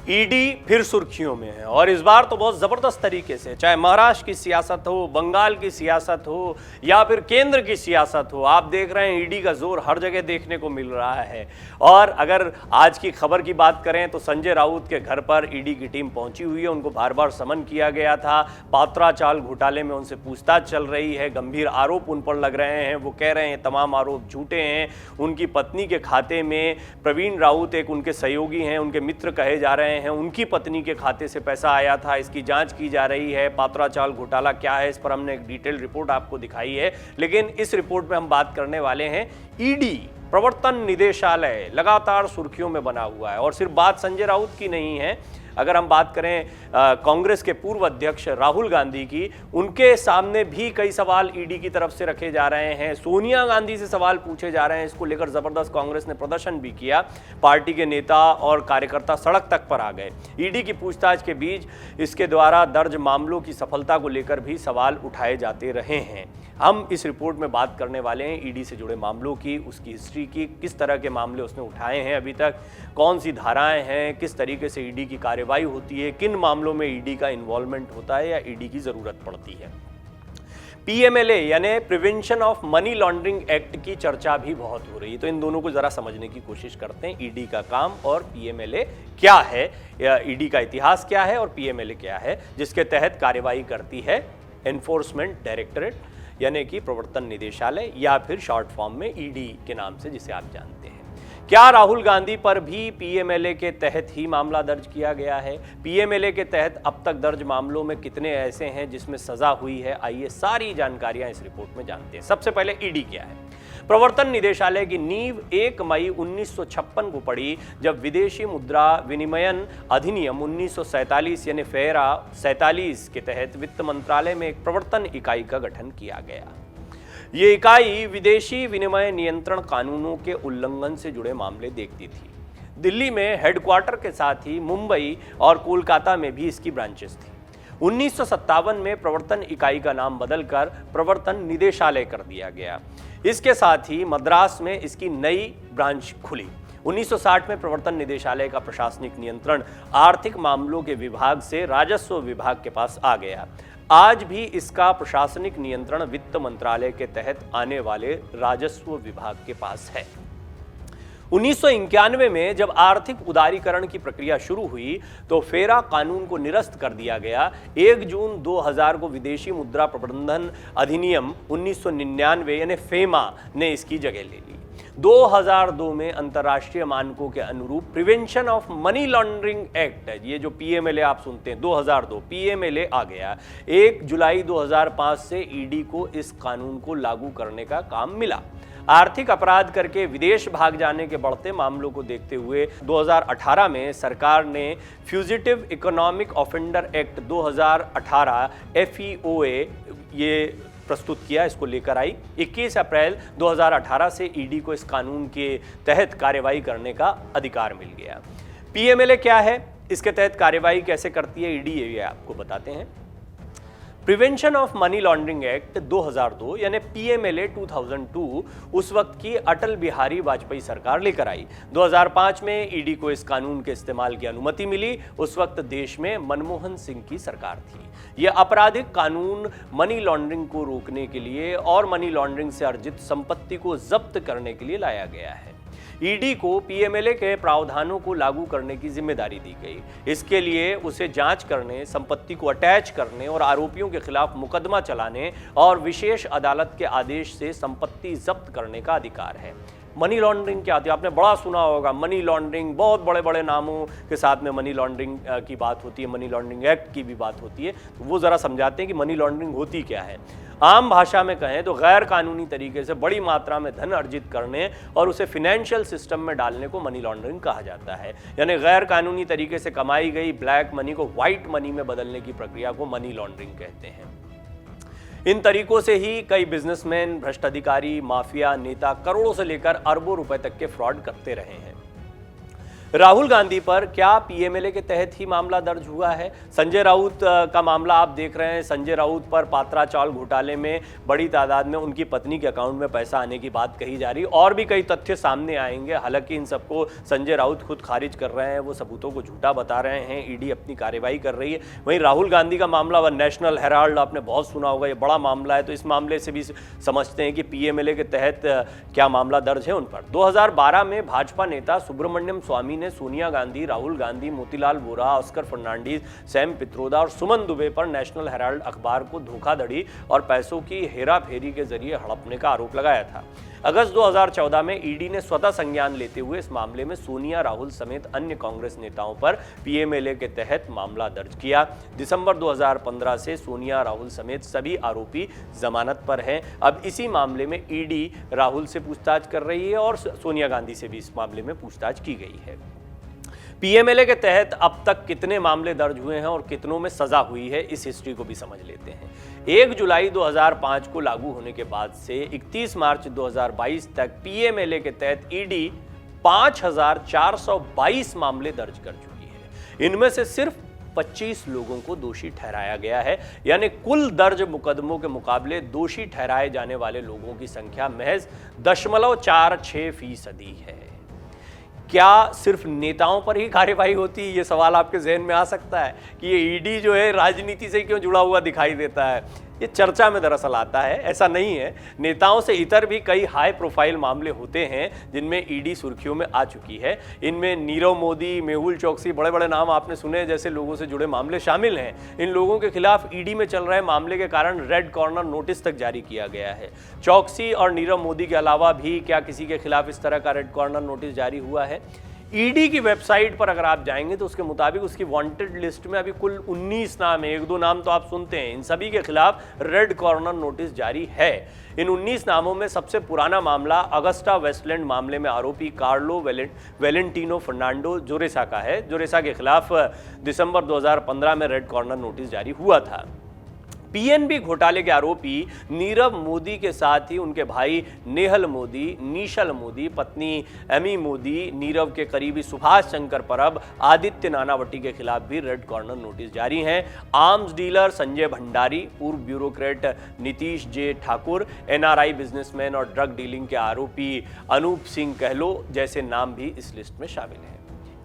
ED फिर सुर्खियों में है और इस बार तो बहुत जबरदस्त तरीके से, चाहे महाराष्ट्र की सियासत हो, बंगाल की सियासत हो या फिर केंद्र की सियासत हो, आप देख रहे हैं ईडी का जोर हर जगह देखने को मिल रहा है। और अगर आज की खबर की बात करें तो संजय राउत के घर पर ईडी की टीम पहुंची हुई है। उनको बार बार समन किया गया था। पात्रा चाल घोटाले में उनसे पूछताछ चल रही है, गंभीर आरोप उन पर लग रहे हैं। वो कह रहे हैं तमाम आरोप झूठे हैं। उनकी पत्नी के खाते में प्रवीण राउत एक उनके सहयोगी हैं, उनके मित्र कहे जा रहे हैं, उनकी पत्नी के खाते से पैसा आया था। इसकी जांच की जा रही है। पात्रा चाल घोटाला क्या है, इस पर हमने एक डिटेल रिपोर्ट आपको दिखाई है। लेकिन इस रिपोर्ट में हम बात करने वाले हैं ईडी, प्रवर्तन निदेशालय लगातार सुर्खियों में बना हुआ है। और सिर्फ बात संजय राउत की नहीं है। अगर हम बात करें कांग्रेस के पूर्व अध्यक्ष राहुल गांधी की, उनके सामने भी कई सवाल ईडी की तरफ से रखे जा रहे हैं। सोनिया गांधी से सवाल पूछे जा रहे हैं। इसको लेकर जबरदस्त कांग्रेस ने प्रदर्शन भी किया। पार्टी के नेता और कार्यकर्ता सड़क तक पर आ गए। ईडी की पूछताछ के बीच इसके द्वारा दर्ज मामलों की सफलता को लेकर भी सवाल उठाए जाते रहे हैं। हम इस रिपोर्ट में बात करने वाले हैं ईडी से जुड़े मामलों की, उसकी हिस्ट्री की, किस तरह के मामले उसने उठाए हैं अभी तक, कौन सी धाराएं हैं, किस तरीके से ईडी की कार्रवाई होती है, किन मामलों में ईडी का इन्वॉल्वमेंट होता है या ईडी की जरूरत पड़ती है। पीएमएलए यानी prevention of money laundering act की चर्चा भी बहुत हो रही है। तो इन दोनों को जरा समझने की कोशिश करते हैं। ईडी का काम और पीएमएलए क्या है, या ईडी का इतिहास क्या है और पीएमएलए क्या है, जिसके तहत कार्रवाई करती है एनफोर्समेंट डायरेक्टरेट यानी कि प्रवर्तन निदेशालय, या फिर शॉर्ट फॉर्म में ईडी के नाम से जिसे आप जानते हैं। क्या राहुल गांधी पर भी पीएमएलए के तहत ही मामला दर्ज किया गया है? पीएमएलए के तहत अब तक दर्ज मामलों में कितने ऐसे हैं जिसमें सजा हुई है? आइए सारी जानकारियां इस रिपोर्ट में जानते हैं। सबसे पहले ईडी क्या है। प्रवर्तन निदेशालय की नींव 1 मई 1956 को पड़ी, जब विदेशी मुद्रा विनिमयन अधिनियम 1947 यानी फेरा 47 के तहत वित्त मंत्रालय में एक प्रवर्तन इकाई का गठन किया गया। ये इकाई विदेशी विनिमय नियंत्रण कानूनों के उल्लंघन से जुड़े मामले देखती थी। दिल्ली में हेडक्वार्टर के साथ ही मुंबई और कोलकाता में भी इसकी ब्रांचेस थी। 1957 में प्रवर्तन इकाई का नाम बदलकर प्रवर्तन निदेशालय कर दिया गया। इसके साथ ही मद्रास में इसकी नई ब्रांच खुली। 1960 में प्रवर्तन निदेशालय का प्रशासनिक नियंत्रण आर्थिक मामलों के विभाग से राजस्व विभाग के पास आ गया। आज भी इसका प्रशासनिक नियंत्रण वित्त मंत्रालय के तहत आने वाले राजस्व विभाग के पास है। 1991 में जब आर्थिक उदारीकरण की प्रक्रिया शुरू हुई तो फेरा कानून को निरस्त कर दिया गया। 1 जून 2000 को विदेशी मुद्रा प्रबंधन अधिनियम 1999 यानी फेमा ने इसकी जगह ले ली। 2002 में अंतर्राष्ट्रीय मानकों के अनुरूप prevention of money laundering act, ये जो पीएमएलए आप सुनते हैं, 2002 पीएमएलए आ गया। 1 जुलाई 2005 से ईडी को इस कानून को लागू करने का काम मिला। आर्थिक अपराध करके विदेश भाग जाने के बढ़ते मामलों को देखते हुए 2018 में सरकार ने fugitive economic offender act 2018 FEOA ये प्रस्तुत किया, इसको लेकर आई। 21 अप्रैल 2018 से ईडी को इस कानून के तहत कार्रवाई करने का अधिकार मिल गया। पीएमएलए क्या है, इसके तहत कार्रवाई कैसे करती है ईडी, ये आपको बताते हैं। Prevention of money laundering act 2002 यानी पीएमएलए 2002 उस वक्त की अटल बिहारी वाजपेयी सरकार लेकर आई। 2005 में ईडी को इस कानून के इस्तेमाल की अनुमति मिली। उस वक्त देश में मनमोहन सिंह की सरकार थी। यह आपराधिक कानून मनी लॉन्ड्रिंग को रोकने के लिए और मनी लॉन्ड्रिंग से अर्जित संपत्ति को जब्त करने के लिए लाया गया है। ईडी को पीएमएलए के प्रावधानों को लागू करने की जिम्मेदारी दी गई। इसके लिए उसे जांच करने, संपत्ति को अटैच करने और आरोपियों के खिलाफ मुकदमा चलाने और विशेष अदालत के आदेश से संपत्ति जब्त करने का अधिकार है। मनी लॉन्ड्रिंग क्या होती है, आपने बड़ा सुना होगा। मनी लॉन्ड्रिंग, बहुत बड़े बड़े नामों के साथ में मनी लॉन्ड्रिंग की बात होती है, मनी लॉन्ड्रिंग एक्ट की भी बात होती है। तो वो ज़रा समझाते हैं कि मनी लॉन्ड्रिंग होती क्या है। आम भाषा में कहें तो गैर कानूनी तरीके से बड़ी मात्रा में धन अर्जित करने और उसे फिनेंशियल सिस्टम में डालने को मनी लॉन्ड्रिंग कहा जाता है। यानी गैर कानूनी तरीके से कमाई गई ब्लैक मनी को व्हाइट मनी में बदलने की प्रक्रिया को मनी लॉन्ड्रिंग कहते हैं। इन तरीकों से ही कई बिजनेसमैन, भ्रष्ट अधिकारी, माफिया नेता करोड़ों से लेकर अरबों रुपए तक के फ्रॉड करते रहे हैं। राहुल गांधी पर क्या पीएमएलए के तहत ही मामला दर्ज हुआ है? संजय राउत का मामला आप देख रहे हैं। संजय राउत पर पात्रा चावल घोटाले में बड़ी तादाद में उनकी पत्नी के अकाउंट में पैसा आने की बात कही जा रही है और भी कई तथ्य सामने आएंगे। हालांकि इन सबको संजय राउत खुद खारिज कर रहे हैं, वो सबूतों को झूठा बता रहे हैं। ईडी अपनी कार्रवाई कर रही है। वहीं राहुल गांधी का मामला व नेशनल हेराल्ड आपने बहुत सुना होगा, ये बड़ा मामला है, तो इस मामले से भी समझते हैं कि पीएमएलए के तहत क्या मामला दर्ज है उन पर। 2012 में भाजपा नेता सुब्रमण्यम स्वामी ने सोनिया गांधी, राहुल गांधी, मोतीलाल वोरा, ऑस्कर फर्नांडीज, सैम पित्रोदा और सुमन दुबे पर नेशनल हेराल्ड अखबार को धोखाधड़ी और पैसों की हेराफेरी के जरिए हड़पने का आरोप लगाया था। अगस्त 2014 में ईडी ने स्वतः संज्ञान लेते हुए इस मामले में सोनिया, राहुल समेत अन्य कांग्रेस नेताओं पर पीएमएलए के तहत मामला दर्ज किया। दिसंबर 2015 से सोनिया, राहुल समेत सभी आरोपी जमानत पर हैं। अब इसी मामले में ईडी राहुल से पूछताछ कर रही है और सोनिया गांधी से भी इस मामले में पूछताछ की गई है। पीएमएलए के तहत अब तक कितने मामले दर्ज हुए हैं और कितनों में सजा हुई है, इस हिस्ट्री को भी समझ लेते हैं। 1 जुलाई 2005 को लागू होने के बाद से 31 मार्च 2022 तक पीएमएलए के तहत ईडी 5422 मामले दर्ज कर चुकी है। इनमें से सिर्फ 25 लोगों को दोषी ठहराया गया है, यानी कुल दर्ज मुकदमों के मुकाबले दोषी ठहराए जाने वाले लोगों की संख्या महज 0.46% है। क्या सिर्फ नेताओं पर ही कार्यवाही होती है? ये सवाल आपके जहन में आ सकता है कि ये ईडी जो है राजनीति से क्यों जुड़ा हुआ दिखाई देता है। ये चर्चा में दरअसल आता है, ऐसा नहीं है। नेताओं से इतर भी कई हाई प्रोफाइल मामले होते हैं जिनमें ईडी सुर्खियों में आ चुकी है। इनमें नीरव मोदी, मेहुल चौकसी, बड़े बड़े नाम आपने सुने जैसे लोगों से जुड़े मामले शामिल हैं। इन लोगों के खिलाफ ईडी में चल रहे मामले के कारण रेड कॉर्नर नोटिस तक जारी किया गया है। चौकसी और नीरव मोदी के अलावा भी क्या किसी के खिलाफ इस तरह का रेड कॉर्नर नोटिस जारी हुआ है? ईडी की वेबसाइट पर अगर आप जाएंगे तो उसके मुताबिक उसकी वांटेड लिस्ट में अभी कुल 19 नाम है। 1-2 नाम तो आप सुनते हैं, इन सभी के खिलाफ रेड कॉर्नर नोटिस जारी है। इन 19 नामों में सबसे पुराना मामला अगस्टा वेस्टलैंड मामले में आरोपी कार्लो वेलेंटिनो फर्नांडो जोरेसा का है। जोरेसा के खिलाफ दिसंबर 2015 में रेड कॉर्नर नोटिस जारी हुआ था। पीएनबी घोटाले के आरोपी नीरव मोदी के साथ ही उनके भाई नेहल मोदी, निशल मोदी, पत्नी एमी मोदी, नीरव के करीबी सुभाष शंकर परब, आदित्य नानावटी के खिलाफ भी रेड कॉर्नर नोटिस जारी हैं। आर्म्स डीलर संजय भंडारी, पूर्व ब्यूरोक्रेट नीतीश जे ठाकुर, एनआरआई बिजनेसमैन और ड्रग डीलिंग के आरोपी अनूप सिंह कहलो जैसे नाम भी इस लिस्ट में शामिल हैं।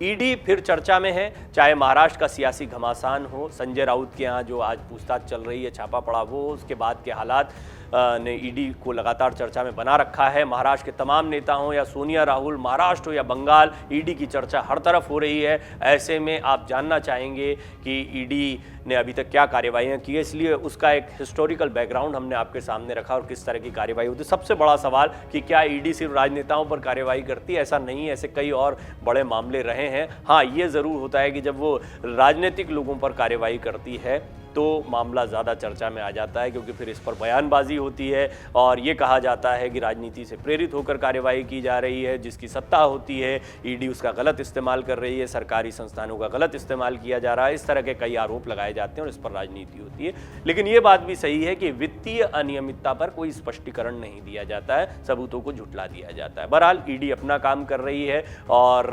ईडी फिर चर्चा में है, चाहे महाराष्ट्र का सियासी घमासान हो, संजय राउत के यहाँ जो आज पूछताछ चल रही है, छापा पड़ा वो, उसके बाद के हालात ने ईडी को लगातार चर्चा में बना रखा है। महाराष्ट्र के तमाम नेता हों या सोनिया राहुल, महाराष्ट्र हो या बंगाल, ईडी की चर्चा हर तरफ हो रही है। ऐसे में आप जानना चाहेंगे कि ईडी ने अभी तक क्या कार्रवाइयाँ की है, इसलिए उसका एक हिस्टोरिकल बैकग्राउंड हमने आपके सामने रखा और किस तरह की कार्रवाई होती है। सबसे बड़ा सवाल कि क्या ईडी सिर्फ राजनेताओं पर कार्रवाई करती है? ऐसा नहीं है, ऐसे कई और बड़े मामले रहे हैं। हाँ, ये ज़रूर होता है कि जब वो राजनीतिक लोगों पर कार्रवाई करती है तो मामला ज़्यादा चर्चा में आ जाता है, क्योंकि फिर इस पर बयानबाजी होती है और ये कहा जाता है कि राजनीति से प्रेरित होकर कार्रवाई की जा रही है। जिसकी सत्ता होती है ईडी उसका गलत इस्तेमाल कर रही है, सरकारी संस्थानों का गलत इस्तेमाल किया जा रहा है। इस तरह के कई आरोप लगाए जाते हैं और इस पर राजनीति होती है। लेकिन ये बात भी सही है कि वित्तीय अनियमितता पर कोई स्पष्टीकरण नहीं दिया जाता है, सबूतों को झुठला दिया जाता है। बहरहाल ईडी अपना काम कर रही है और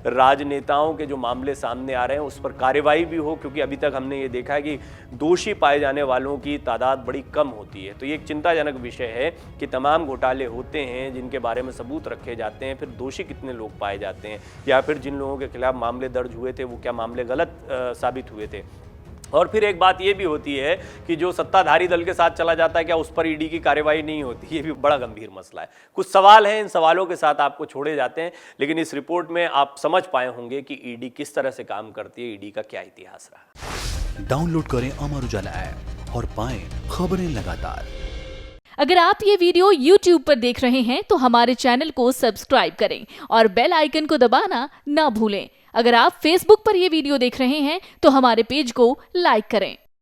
राजनेताओं के जो मामले सामने आ रहे हैं उस पर कार्रवाई भी हो, क्योंकि अभी तक हमने ये देखा है कि दोषी पाए जाने वालों की तादाद बड़ी कम होती है। तो ये एक चिंताजनक विषय है कि तमाम घोटाले होते हैं जिनके बारे में सबूत रखे जाते हैं, फिर दोषी कितने लोग पाए जाते हैं, या फिर जिन लोगों के खिलाफ मामले दर्ज हुए थे वो क्या मामले गलत साबित हुए थे। और फिर एक बात ये भी होती है कि जो सत्ताधारी दल के साथ चला जाता है क्या उस पर ईडी की कार्रवाई नहीं होती? ये भी बड़ा गंभीर मसला है। कुछ सवाल हैं, इन सवालों के साथ आपको छोड़े जाते हैं, लेकिन इस रिपोर्ट में आप समझ पाए होंगे कि ईडी किस तरह से काम करती है, ईडी का क्या इतिहास रहा। डाउनलोड करें अमर उजाला ऐप और पाएं खबरें लगातार। अगर आप ये वीडियो YouTube पर देख रहे हैं तो हमारे चैनल को सब्सक्राइब करें और बेल आइकन को दबाना ना भूलें। अगर आप Facebook पर ये वीडियो देख रहे हैं तो हमारे पेज को लाइक करें।